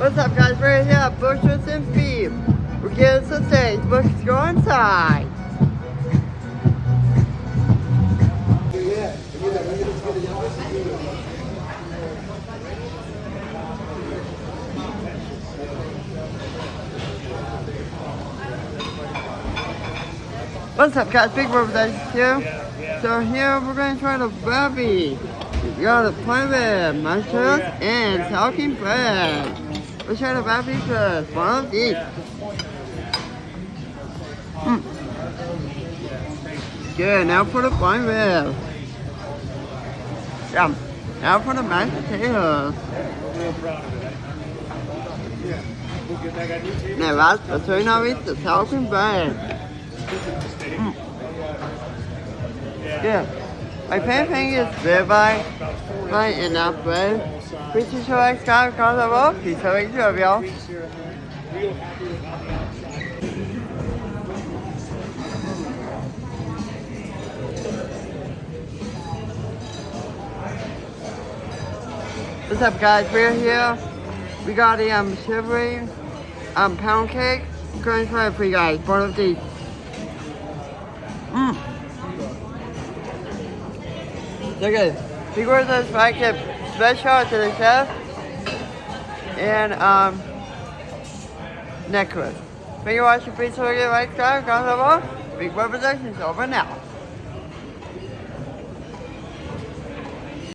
What's up, guys? We're here at Bush's and Beef. We're getting some steaks. Bush, go inside. What's up, guys? Big Rubber Dice here. So here we're going to try the Barbie. We got the plain bread, mushrooms, and talking bread. Let's try the Barbie first. One of these. Good, now for the plain bread. Yum. Now for the mashed potatoes. Now last but certainly not least, the talking bread. Good. My favorite thing is ribeye, right enough bread. Please show like, subscribe, comment below. Peace out, y'all. What's up, guys? We're here. We got a shivery pound cake. I'm going to try it for you guys. One of these. Look at it. Big words of special to the chef and necklace. Thank you for watching. Please don't forget to like, subscribe, comment below. Big Web Productions over now.